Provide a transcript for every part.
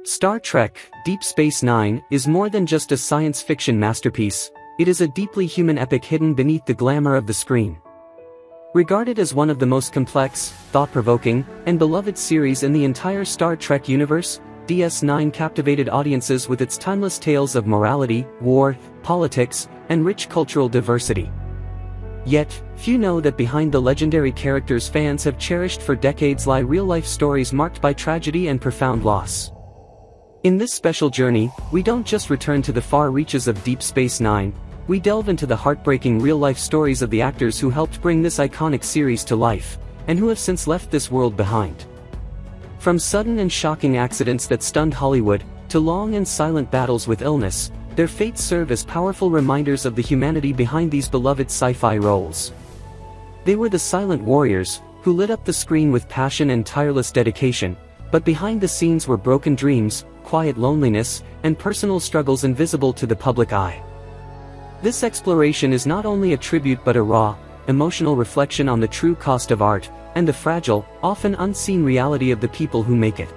Star Trek: Deep Space Nine is more than just a science fiction masterpiece, it is a deeply human epic hidden beneath the glamour of the screen. Regarded as one of the most complex, thought-provoking, and beloved series in the entire Star Trek universe, DS9 captivated audiences with its timeless tales of morality, war, politics, and rich cultural diversity. Yet, few know that behind the legendary characters fans have cherished for decades lie real-life stories marked by tragedy and profound loss. In this special journey, we don't just return to the far reaches of Deep Space Nine, we delve into the heartbreaking real-life stories of the actors who helped bring this iconic series to life, and who have since left this world behind. From sudden and shocking accidents that stunned Hollywood, to long and silent battles with illness, their fates serve as powerful reminders of the humanity behind these beloved sci-fi roles. They were the silent warriors, who lit up the screen with passion and tireless dedication, but behind the scenes were broken dreams, quiet loneliness, and personal struggles invisible to the public eye. This exploration is not only a tribute but a raw, emotional reflection on the true cost of art, and the fragile, often unseen reality of the people who make it.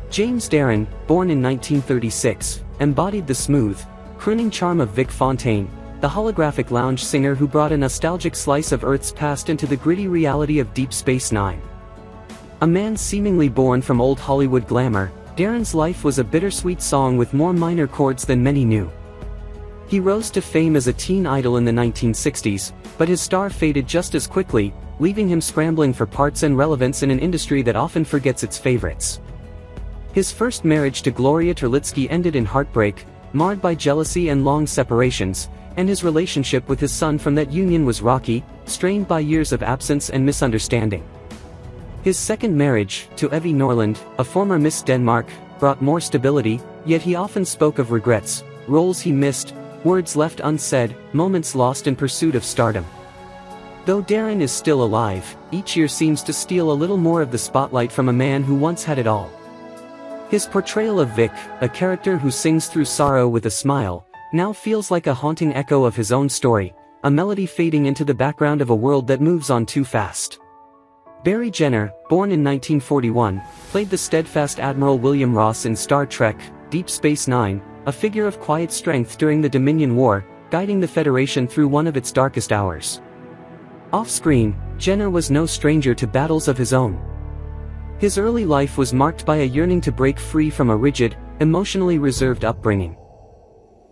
James Darren, born in 1936, embodied the smooth, crooning charm of Vic Fontaine, the holographic lounge singer who brought a nostalgic slice of Earth's past into the gritty reality of Deep Space Nine. A man seemingly born from old Hollywood glamour, Darren's life was a bittersweet song with more minor chords than many knew. He rose to fame as a teen idol in the 1960s, but his star faded just as quickly, leaving him scrambling for parts and relevance in an industry that often forgets its favorites. His first marriage to Gloria Terlitsky ended in heartbreak, marred by jealousy and long separations, and his relationship with his son from that union was rocky, strained by years of absence and misunderstanding. His second marriage, to Evie Norland, a former Miss Denmark, brought more stability, yet he often spoke of regrets, roles he missed, words left unsaid, moments lost in pursuit of stardom. Though Darren is still alive, each year seems to steal a little more of the spotlight from a man who once had it all. His portrayal of Vic, a character who sings through sorrow with a smile, now feels like a haunting echo of his own story, a melody fading into the background of a world that moves on too fast. Barry Jenner, born in 1941, played the steadfast Admiral William Ross in Star Trek: Deep Space Nine, a figure of quiet strength during the Dominion War, guiding the Federation through one of its darkest hours. Off-screen, Jenner was no stranger to battles of his own. His early life was marked by a yearning to break free from a rigid, emotionally reserved upbringing.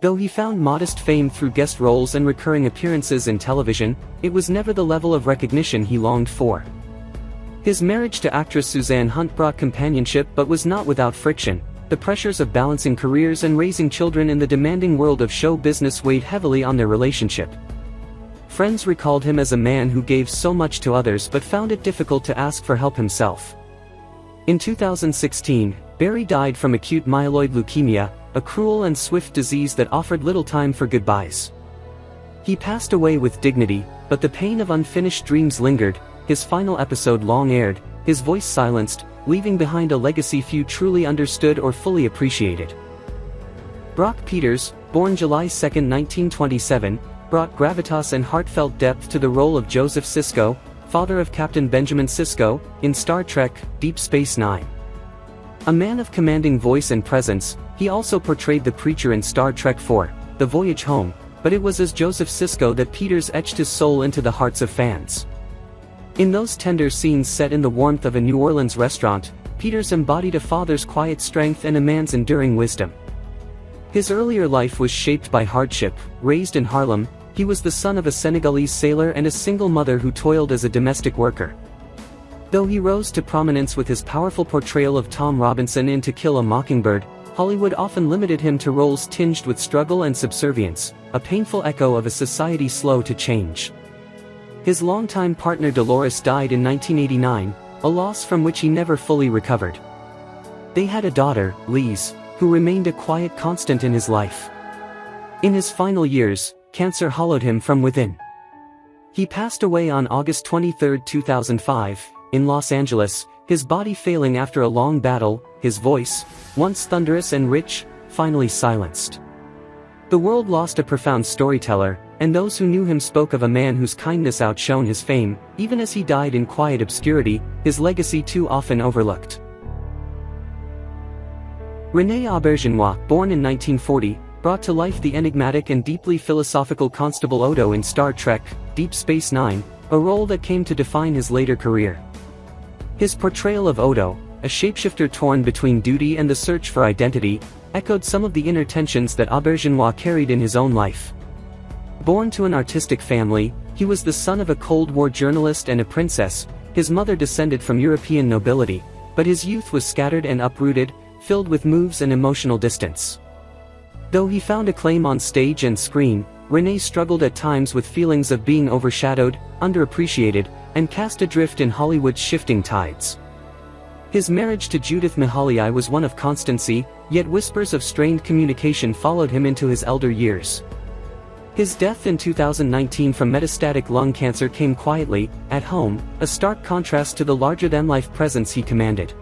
Though he found modest fame through guest roles and recurring appearances in television, it was never the level of recognition he longed for. His marriage to actress Suzanne Hunt brought companionship but was not without friction. The pressures of balancing careers and raising children in the demanding world of show business weighed heavily on their relationship. Friends recalled him as a man who gave so much to others but found it difficult to ask for help himself. In 2016, Barry died from acute myeloid leukemia, a cruel and swift disease that offered little time for goodbyes. He passed away with dignity, but the pain of unfinished dreams lingered, his final episode long aired, his voice silenced, leaving behind a legacy few truly understood or fully appreciated. Brock Peters, born July 2, 1927, brought gravitas and heartfelt depth to the role of Joseph Sisko, father of Captain Benjamin Sisko, in Star Trek: Deep Space Nine. A man of commanding voice and presence, he also portrayed the Preacher in Star Trek IV: The Voyage Home, but it was as Joseph Sisko that Peters etched his soul into the hearts of fans. In those tender scenes set in the warmth of a New Orleans restaurant, Peters embodied a father's quiet strength and a man's enduring wisdom. His earlier life was shaped by hardship. Raised in Harlem, he was the son of a Senegalese sailor and a single mother who toiled as a domestic worker. Though he rose to prominence with his powerful portrayal of Tom Robinson in To Kill a Mockingbird, Hollywood often limited him to roles tinged with struggle and subservience, a painful echo of a society slow to change. His longtime partner Dolores died in 1989, a loss from which he never fully recovered. They had a daughter, Lise, who remained a quiet constant in his life. In his final years, cancer hollowed him from within. He passed away on August 23, 2005, in Los Angeles, his body failing after a long battle, his voice, once thunderous and rich, finally silenced. The world lost a profound storyteller, and those who knew him spoke of a man whose kindness outshone his fame. Even as he died in quiet obscurity, his legacy too often overlooked. René Aubergenois, born in 1940, brought to life the enigmatic and deeply philosophical Constable Odo in Star Trek: Deep Space Nine, a role that came to define his later career. His portrayal of Odo, a shapeshifter torn between duty and the search for identity, echoed some of the inner tensions that Aubergenois carried in his own life. Born to an artistic family, he was the son of a Cold War journalist and a princess. His mother descended from European nobility, but his youth was scattered and uprooted, filled with moves and emotional distance. Though he found acclaim on stage and screen, René struggled at times with feelings of being overshadowed, underappreciated, and cast adrift in Hollywood's shifting tides. His marriage to Judith Mihaly was one of constancy, yet whispers of strained communication followed him into his elder years. His death in 2019 from metastatic lung cancer came quietly, at home, a stark contrast to the larger-than-life presence he commanded.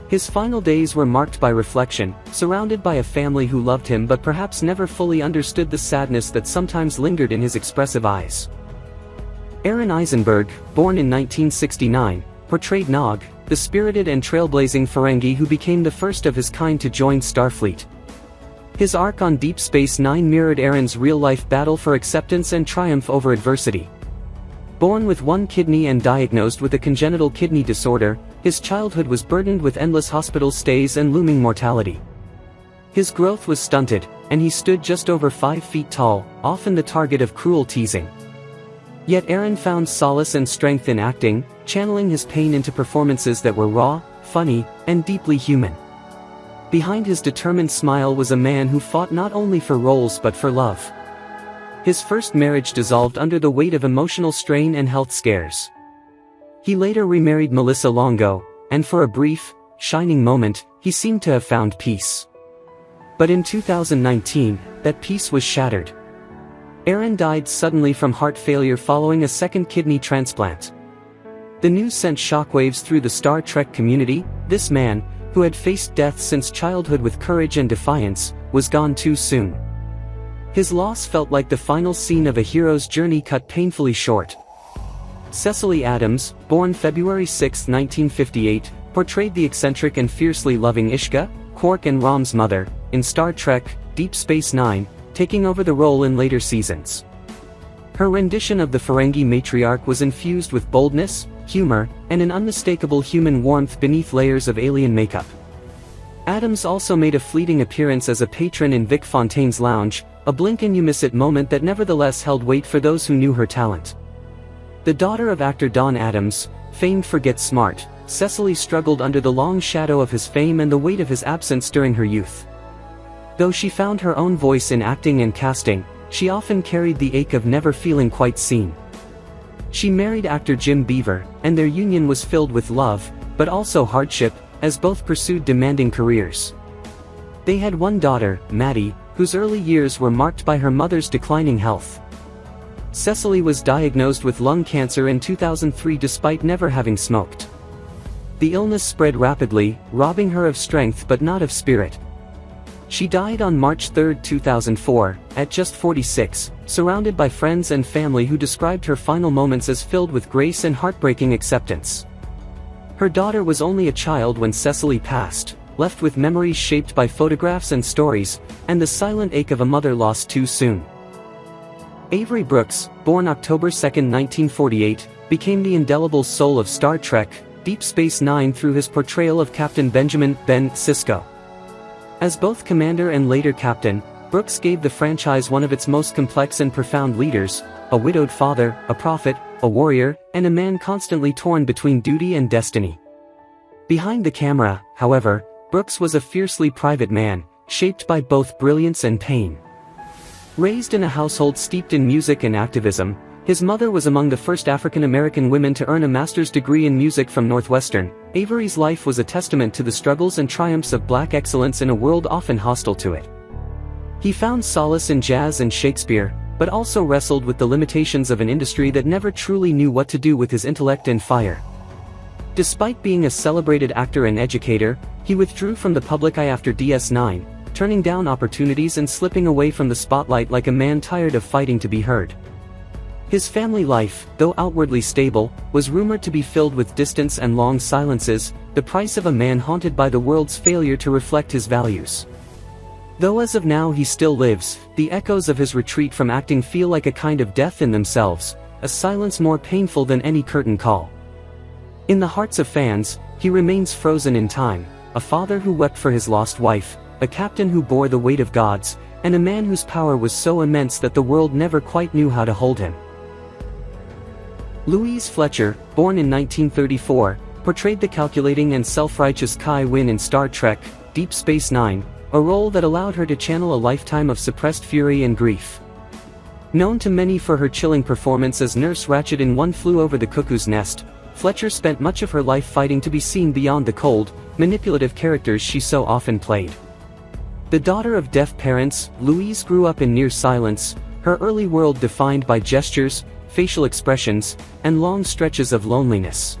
His final days were marked by reflection, surrounded by a family who loved him but perhaps never fully understood the sadness that sometimes lingered in his expressive eyes. Aaron Eisenberg, born in 1969, portrayed Nog, the spirited and trailblazing Ferengi who became the first of his kind to join Starfleet. His arc on Deep Space Nine mirrored Aaron's real-life battle for acceptance and triumph over adversity. Born with one kidney and diagnosed with a congenital kidney disorder, his childhood was burdened with endless hospital stays and looming mortality. His growth was stunted, and he stood just over 5 feet tall, often the target of cruel teasing. Yet Aaron found solace and strength in acting, channeling his pain into performances that were raw, funny, and deeply human. Behind his determined smile was a man who fought not only for roles but for love. His first marriage dissolved under the weight of emotional strain and health scares. He later remarried Melissa Longo, and for a brief, shining moment, he seemed to have found peace. But in 2019, that peace was shattered. Aaron died suddenly from heart failure following a second kidney transplant. The news sent shockwaves through the Star Trek community. This man, who had faced death since childhood with courage and defiance, was gone too soon. His loss felt like the final scene of a hero's journey cut painfully short. Cecelia Adams, born February 6, 1958, portrayed the eccentric and fiercely loving Ishka, Quark and Rom's mother, in Star Trek: Deep Space Nine, taking over the role in later seasons. Her rendition of the Ferengi matriarch was infused with boldness, humor, and an unmistakable human warmth beneath layers of alien makeup. Adams also made a fleeting appearance as a patron in Vic Fontaine's lounge, a blink-and-you-miss-it moment that nevertheless held weight for those who knew her talent. The daughter of actor Don Adams, famed for Get Smart, Cecily struggled under the long shadow of his fame and the weight of his absence during her youth. Though she found her own voice in acting and casting, she often carried the ache of never feeling quite seen. She married actor Jim Beaver, and their union was filled with love, but also hardship, as both pursued demanding careers. They had one daughter, Maddie, whose early years were marked by her mother's declining health. Cecily was diagnosed with lung cancer in 2003 despite never having smoked. The illness spread rapidly, robbing her of strength but not of spirit. She died on March 3, 2004, at just 46, surrounded by friends and family who described her final moments as filled with grace and heartbreaking acceptance. Her daughter was only a child when Cecily passed, left with memories shaped by photographs and stories, and the silent ache of a mother lost too soon. Avery Brooks, born October 2, 1948, became the indelible soul of Star Trek: Deep Space Nine through his portrayal of Captain Benjamin "Ben" Sisko. As both commander and later captain, Brooks gave the franchise one of its most complex and profound leaders: a widowed father, a prophet, a warrior, and a man constantly torn between duty and destiny. Behind the camera, however, Brooks was a fiercely private man, shaped by both brilliance and pain. Raised in a household steeped in music and activism, his mother was among the first African American women to earn a master's degree in music from Northwestern. Avery's life was a testament to the struggles and triumphs of black excellence in a world often hostile to it. He found solace in jazz and Shakespeare, but also wrestled with the limitations of an industry that never truly knew what to do with his intellect and fire. Despite being a celebrated actor and educator, he withdrew from the public eye after DS9, turning down opportunities and slipping away from the spotlight like a man tired of fighting to be heard. His family life, though outwardly stable, was rumored to be filled with distance and long silences, the price of a man haunted by the world's failure to reflect his values. Though as of now he still lives, the echoes of his retreat from acting feel like a kind of death in themselves, a silence more painful than any curtain call. In the hearts of fans, he remains frozen in time, a father who wept for his lost wife, a captain who bore the weight of gods, and a man whose power was so immense that the world never quite knew how to hold him. Louise Fletcher, born in 1934, portrayed the calculating and self-righteous Kai Wynn in Star Trek, Deep Space Nine, a role that allowed her to channel a lifetime of suppressed fury and grief. Known to many for her chilling performance as Nurse Ratched in One Flew Over the Cuckoo's Nest, Fletcher spent much of her life fighting to be seen beyond the cold, manipulative characters she so often played. The daughter of deaf parents, Louise grew up in near silence, her early world defined by gestures, facial expressions, and long stretches of loneliness.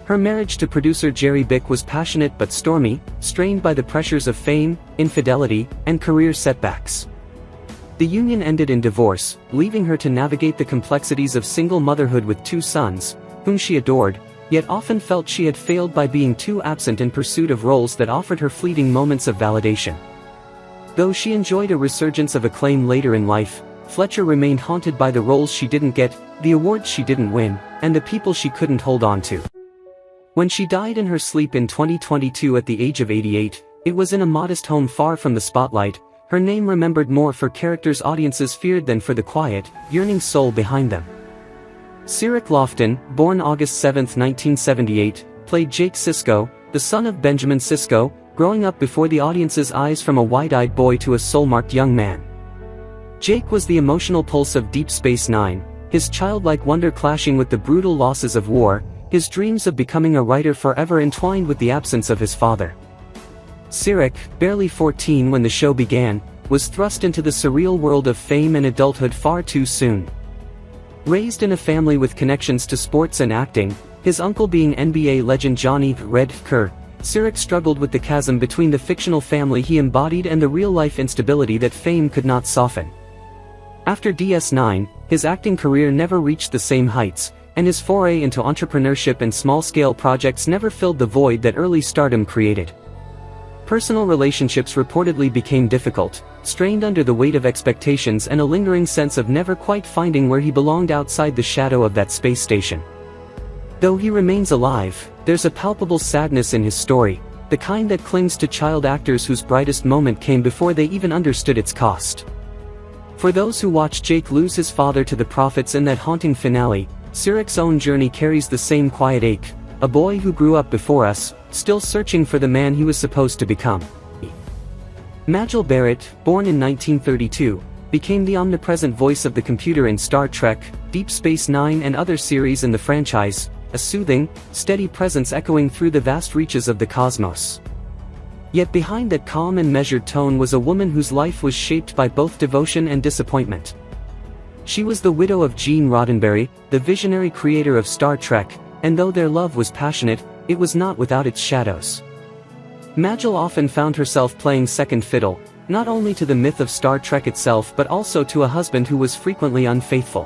Her marriage to producer Jerry Bick was passionate but stormy, strained by the pressures of fame, infidelity, and career setbacks. The union ended in divorce, leaving her to navigate the complexities of single motherhood with two sons, whom she adored, yet often felt she had failed by being too absent in pursuit of roles that offered her fleeting moments of validation. Though she enjoyed a resurgence of acclaim later in life, Fletcher remained haunted by the roles she didn't get, the awards she didn't win, and the people she couldn't hold on to. When she died in her sleep in 2022 at the age of 88, it was in a modest home far from the spotlight, her name remembered more for characters audiences feared than for the quiet, yearning soul behind them. Sirk Loftton, born August 7, 1978, played Jake Sisko, the son of Benjamin Sisko, growing up before the audience's eyes from a wide-eyed boy to a soul-marked young man. Jake was the emotional pulse of Deep Space Nine, his childlike wonder clashing with the brutal losses of war, his dreams of becoming a writer forever entwined with the absence of his father. Sirk, barely 14 when the show began, was thrust into the surreal world of fame and adulthood far too soon. Raised in a family with connections to sports and acting, his uncle being NBA legend Johnny "Red" Kerr, Sirk struggled with the chasm between the fictional family he embodied and the real-life instability that fame could not soften. After DS9, his acting career never reached the same heights, and his foray into entrepreneurship and small-scale projects never filled the void that early stardom created. Personal relationships reportedly became difficult, strained under the weight of expectations and a lingering sense of never quite finding where he belonged outside the shadow of that space station. Though he remains alive, there's a palpable sadness in his story, the kind that clings to child actors whose brightest moment came before they even understood its cost. For those who watched Jake lose his father to the prophets in that haunting finale, Sirk's own journey carries the same quiet ache, a boy who grew up before us, still searching for the man he was supposed to become. Mel Barrett, born in 1932, became the omnipresent voice of the computer in Star Trek, Deep Space Nine and other series in the franchise, a soothing, steady presence echoing through the vast reaches of the cosmos. Yet behind that calm and measured tone was a woman whose life was shaped by both devotion and disappointment. She was the widow of Gene Roddenberry, the visionary creator of Star Trek, and though their love was passionate, it was not without its shadows. Mel often found herself playing second fiddle, not only to the myth of Star Trek itself but also to a husband who was frequently unfaithful.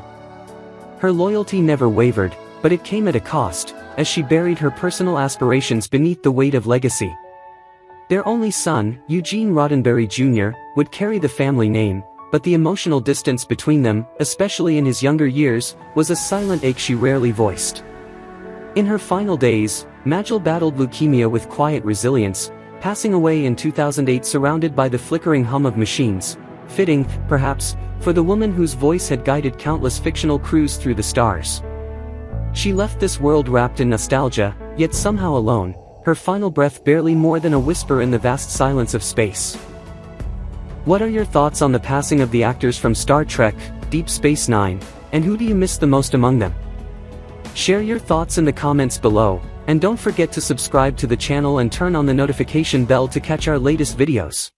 Her loyalty never wavered, but it came at a cost, as she buried her personal aspirations beneath the weight of legacy. Their only son, Eugene Roddenberry Jr., would carry the family name, but the emotional distance between them, especially in his younger years, was a silent ache she rarely voiced. In her final days, Mel battled leukemia with quiet resilience, passing away in 2008 surrounded by the flickering hum of machines, fitting, perhaps, for the woman whose voice had guided countless fictional crews through the stars. She left this world wrapped in nostalgia, yet somehow alone, her final breath barely more than a whisper in the vast silence of space. What are your thoughts on the passing of the actors from Star Trek, Deep Space Nine, and who do you miss the most among them? Share your thoughts in the comments below, and don't forget to subscribe to the channel and turn on the notification bell to catch our latest videos.